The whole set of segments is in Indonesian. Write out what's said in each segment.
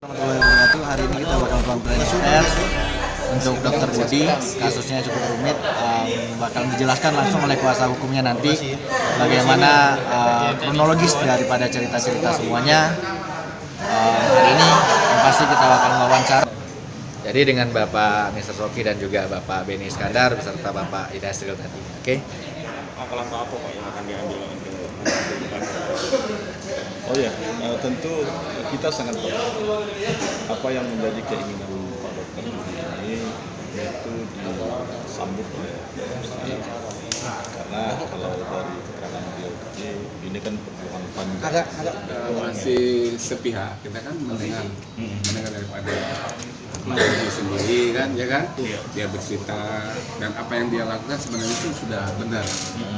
Warahmatullahi wabarakatuh. Hari ini kita bakal konferensi pers untuk Dr. Budi. Kasusnya cukup rumit, bakal dijelaskan langsung oleh kuasa hukumnya nanti bagaimana kronologis daripada cerita-cerita semuanya. Hari ini yang pasti kita bakal wawancara. Jadi dengan Bapak Mr. Rocky dan juga Bapak Benny Iskandar beserta Bapak Idasril tadi. Oke? Langkah apa Pak yang akan diambil untuk menentukan? Oh ya, tentu kita sangat berharap apa yang menjadi keinginan Pak Dokter ini yaitu disambut oleh saya. Karena kalau dari keterangan beliau ini kan perjuangan panjang. Masih sepihak, kita kan mendengar daripada Budi sendiri kan, ya kan? Dia bercerita dan apa yang dia lakukan sebenarnya itu sudah benar.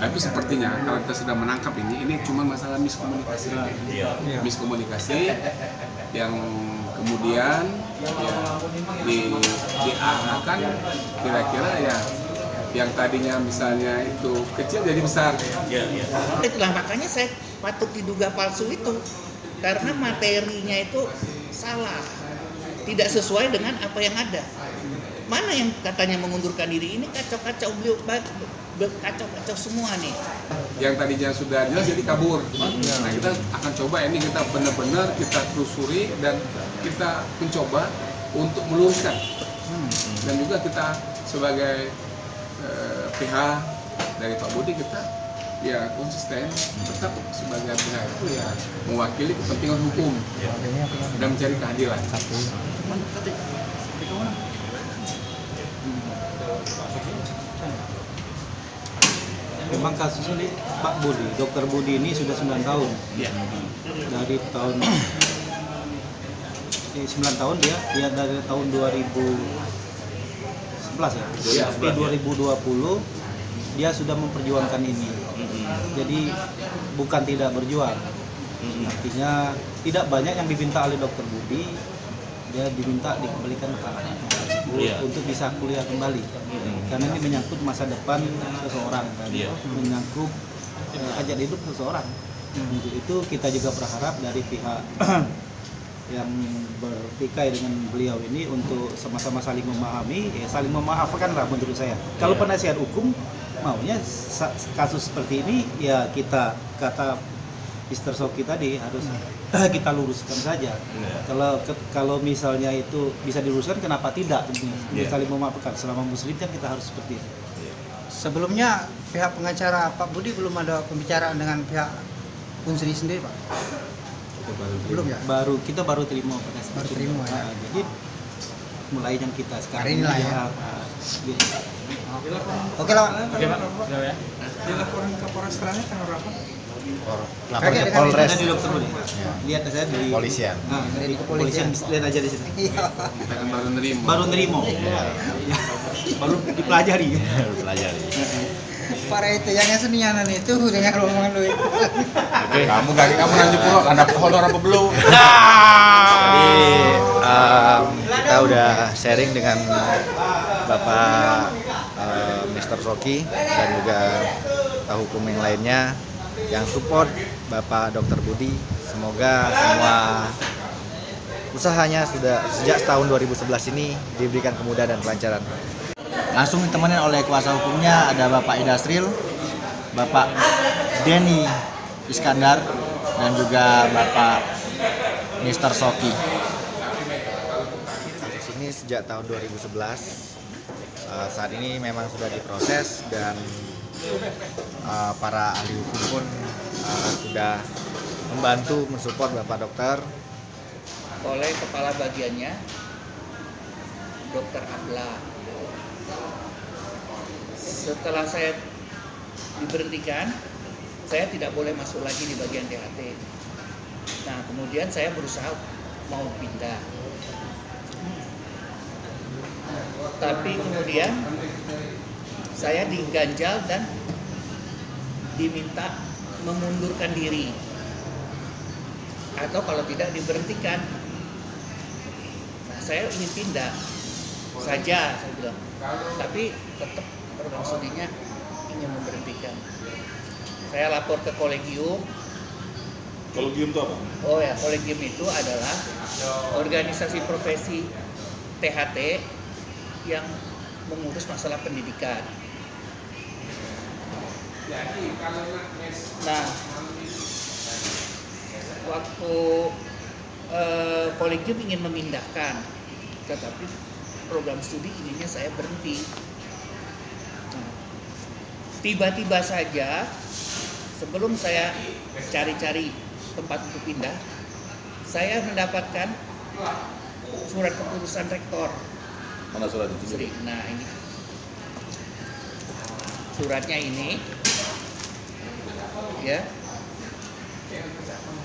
Tapi sepertinya kalau kita sudah menangkap ini cuma masalah miskomunikasi. Miskomunikasi yang kemudian ya, diarahkan kira-kira ya yang tadinya misalnya itu kecil jadi besar. Itulah makanya saya patut diduga palsu itu karena materinya itu salah, tidak sesuai dengan apa yang ada. Mana yang katanya mengundurkan diri ini kacau-kacau, beliau kacau-kacau semua nih. Yang tadinya sudah jelas jadi kabur. Nah kita akan coba ini kita benar-benar kita telusuri dan kita mencoba untuk meluruskan. Dan juga kita sebagai pihak dari Pak Budi kita ya konsisten tetap sebagai pihak itu ya mewakili kepentingan hukum dan mencari keadilan. Memang kasus ini Pak Budi, Dr. Budi ini sudah 9 tahun. Dari tahun 9 tahun dia dari tahun 2011 ya. Sampai 2020 dia sudah memperjuangkan ini. Jadi bukan tidak berjuang. Artinya tidak banyak yang diminta oleh Dr. Budi. Dia diminta dikembalikan ke anaknya untuk bisa kuliah kembali. Karena ini menyangkut masa depan seseorang kan. Menyangkut hajat hidup seseorang. Untuk itu kita juga berharap dari pihak yang bertikai dengan beliau ini untuk sama-sama saling memahami, saling memaafkan lah menurut saya. Kalau penasihat hukum maunya kasus seperti ini ya kita kata Mr. Soki tadi harus kita luruskan saja. Kalau misalnya itu bisa diluruskan kenapa tidak? Saling memaafkan. Selama muslim kan kita harus seperti itu. Sebelumnya pihak pengacara Pak Budi belum ada pembicaraan dengan pihak Unsri sendiri, Pak? Belum ya? Kita baru terima pada saat itu. Ya. Jadi mulai yang kita sekarang hari ini lah ya. Oke lah. Oke Pak. Ya. Dilaporan ke Polres Terangnya tanggal berapa? Lapor ke Polres. Ada di Dokter Budi. Lihat saya di Polisian. Di kepolisian lihat aja di sini. Kita kan baru nerima. Baru dipelajari. Para itu yang senianan itu dengan rombongan lu itu. Oke. Kamu nanti pulau ada honor apa belum? Jadi kita udah sharing dengan Bapak Mr. Rocky dan juga hukum yang lainnya yang support Bapak Dr. Budi. Semoga semua usahanya sudah sejak tahun 2011 ini diberikan kemudahan dan kelancaran. Langsung ditemani oleh kuasa hukumnya ada Bapak Idasril, Bapak Benny Iskandar dan juga Bapak Mr. Soki. Kasus ini sejak tahun 2011. Saat ini memang sudah diproses dan para ahli hukum pun sudah membantu mensupport Bapak Dokter. Oleh kepala bagiannya Dr. Abla. Setelah saya diberhentikan, saya tidak boleh masuk lagi di bagian THT. Nah, kemudian saya berusaha mau pindah. Tapi kemudian saya diganjal dan diminta mengundurkan diri. Atau kalau tidak diberhentikan. Nah, saya ingin pindah saja, saya bilang. Tapi tetap program studinya ingin memberhentikan. Saya lapor ke kolegium Kolegium itu apa? Oh ya, kolegium itu adalah organisasi profesi THT yang mengurus masalah pendidikan. Nah, waktu kolegium ingin memindahkan, tetapi program studi inginnya saya berhenti. Nah, tiba-tiba saja sebelum saya cari-cari tempat untuk pindah, saya mendapatkan surat keputusan rektor. Mana surat itu? Nah, ini suratnya ini, ya.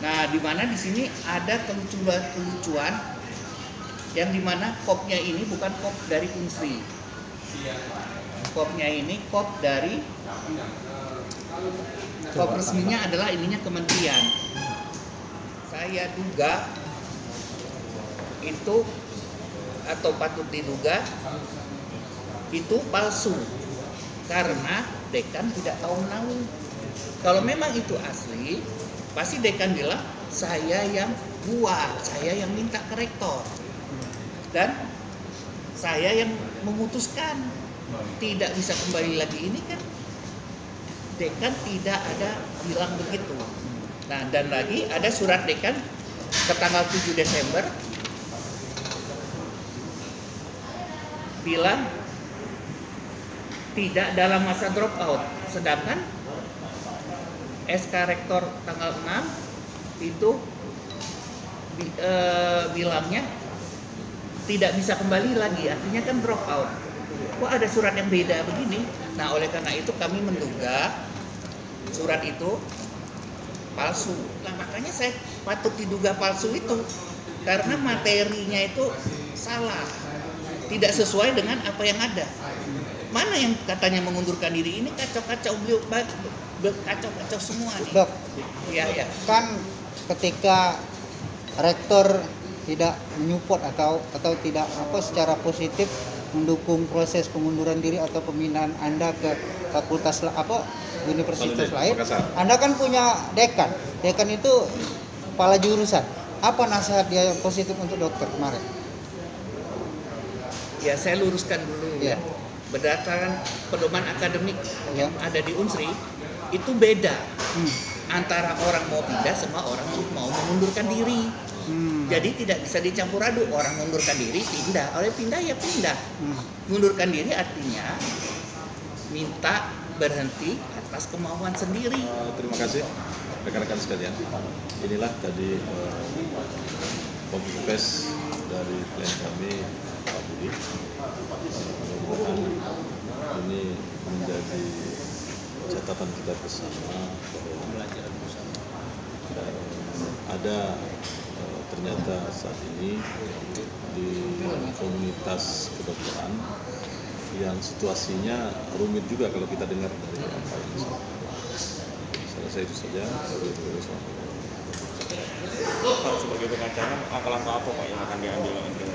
Nah, di mana di sini ada kelucuan yang dimana kopnya ini bukan kop dari Unsri. Kopnya ini kop dari kop resminya adalah ininya kementerian. Saya duga itu atau patut diduga itu palsu karena dekan tidak tahu menahu. Kalau memang itu asli, pasti dekan bilang saya yang buat, saya yang minta ke rektor dan saya yang memutuskan tidak bisa kembali lagi. Ini kan dekan tidak ada bilang begitu. Nah, dan lagi ada surat dekan ke tanggal 7 Desember bilang tidak dalam masa drop out, sedangkan SK Rektor tanggal 6 itu bilangnya tidak bisa kembali lagi, artinya kan drop out. Kok ada surat yang beda begini? Nah, oleh karena itu kami menduga surat itu palsu. Nah, makanya saya patut diduga palsu itu karena materinya itu salah, tidak sesuai dengan apa yang ada. Mana yang katanya mengundurkan diri ini kacau-kacau, beliau kacau-kacau semua nih. Dok, Ya. kan ketika rektor tidak menyupport atau tidak secara positif mendukung proses pengunduran diri atau pemindahan Anda ke fakultas universitas lain, Makassar. Anda kan punya dekan. Dekan itu kepala jurusan. Apa nasihat dia yang positif untuk dokter kemarin? Ya, saya luruskan dulu Ya. Berdasarkan pedoman akademik Ya. yang ada di Unsri itu beda antara orang mau pindah sama orang mau mengundurkan diri. Jadi tidak bisa dicampur aduk. Orang mengundurkan diri pindah, oleh pindah ya pindah. Mengundurkan diri artinya minta berhenti atas kemauan sendiri. Terima kasih rekan-rekan sekalian. Inilah tadi konferensi dari klien kami Pak Budi. Mudah-mudahan ini menjadi catatan kita bersama bahwa ada ternyata saat ini di komunitas kedokteran yang situasinya rumit juga kalau kita dengar dari apa yang saya rasa itu saja. Pak, sebagai pengacara, langkah-langkah apa Pak yang akan diambil untuk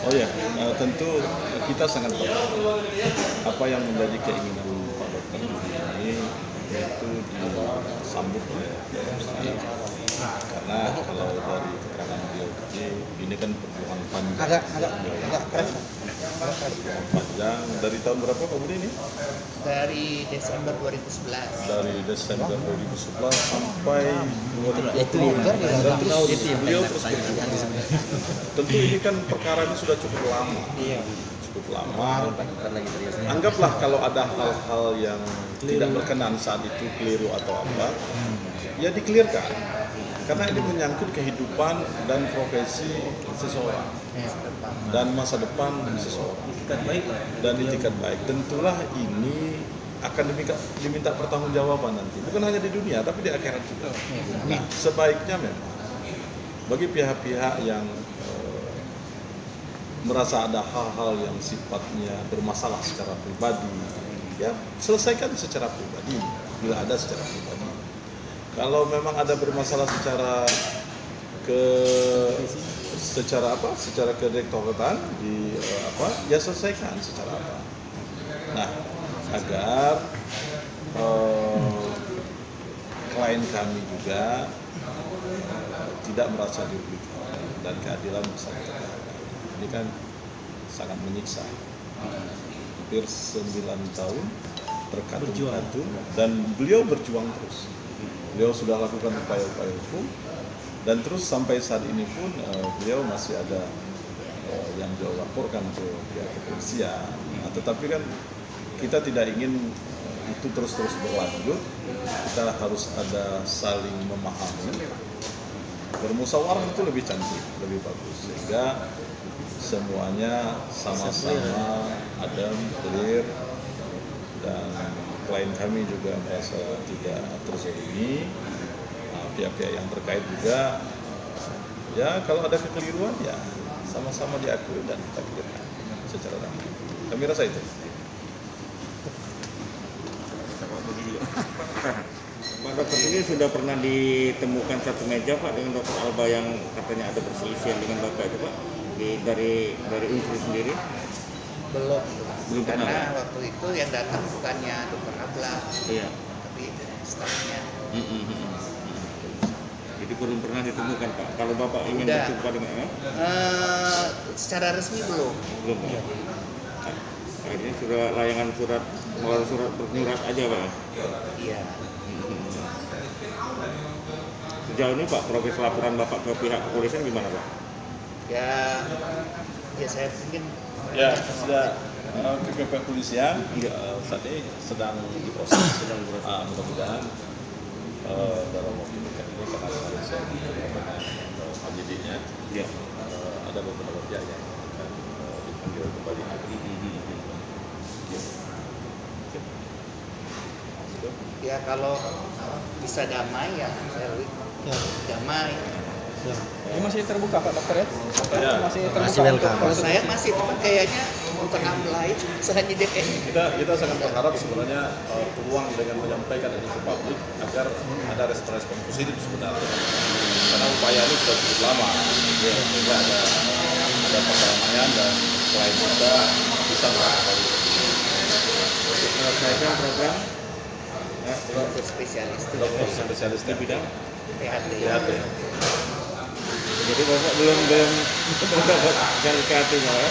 Oh ya, tentu kita sangat berharap apa yang menjadi keinginan Pak Dokter ini itu disambut oleh saya. Karena kalau dari keterangan beliau ini kan perjuangan panjang. Agak keras. Perjuangan panjang dari tahun berapa Pak Budi ini? Dari Desember 2011. Dari Desember 2011 sampai 2020. Itu Dan beliau terus berjuang. Tentu ini kan perkara ini sudah cukup lama. Cukup lama. Anggaplah kalau ada hal-hal yang tidak berkenan saat itu, keliru atau apa, ya dikelirkan. Karena ini menyangkut kehidupan dan profesi seseorang dan masa depan seseorang dan itikat baik. Tentulah ini akan diminta pertanggungjawaban nanti, bukan hanya di dunia tapi di akhirat juga. Nah, sebaiknya memang bagi pihak-pihak yang merasa ada hal-hal yang sifatnya bermasalah secara pribadi, ya selesaikan secara pribadi bila ada secara pribadi. Kalau memang ada bermasalah secara kedektoratan ya selesaikan secara apa. Nah, agar klien kami juga tidak merasa dirugikan dan keadilan bisa tegakkan. Ini kan sangat menyiksa. Hampir 9 tahun terkatung-katung dan beliau berjuang terus. Beliau sudah lakukan upaya-upaya hukum dan terus sampai saat ini pun beliau masih ada yang beliau laporkan ke pihak kepolisian. Nah, tetapi kan kita tidak ingin itu terus-terus berlanjut. Kita harus ada saling memahami. Bermusyawarah itu lebih cantik, lebih bagus, sehingga semuanya sama-sama adem, clear, dan klien kami juga merasa tidak terzolimi. Nah, pihak-pihak yang terkait juga, ya kalau ada kekeliruan ya sama-sama diakui dan kita clearkan secara damai. Kami rasa itu. Pak dokter, ini sudah pernah ditemukan satu meja Pak dengan dokter Alba yang katanya ada perselisihan dengan Bapak itu Pak dari unsur sendiri? Belum Pernah, karena Pak? waktu itu yang datang bukannya dokter Abla, Iya. tapi stafnya. Jadi belum pernah ditemukan Pak. Kalau Bapak ingin Udah. berjumpa dengan Secara resmi belum. belum Pak. Akhirnya sudah layangan surat melalui surat bernyurat aja Pak. Iya. Sejauh ini Pak, progres laporan Bapak ke pihak kepolisian gimana Pak? Ya saya mungkin Ya, sudah ke kepolisian saat ini sedang diproses. Mudah-mudahan dalam waktu dekat ini karena kemarin saya bertemu dengan penyidiknya, Ya. ada beberapa pihak yang akan dipanggil kembali. ya kalau bisa damai ya saya lebih damai. Ini masih terbuka Pak Dokter ya? Ya, Masih terbuka. Masih welcome. Kalau saya masih kayaknya untuk Abla itu selanjutnya kita sangat berharap sebenarnya peluang dengan menyampaikan ini ke publik agar ada respon positif sebenarnya, karena upaya ini sudah cukup lama, sehingga ada perdamaian dan klien kita bisa melakukan Menyelesaikan program dokter spesialis itu dokter spesialis di bidang. THT. THT. Jadi Bapak belum dapat dari PHT-nya ya?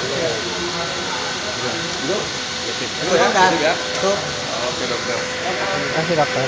Oke dokter. Terima kasih dokter.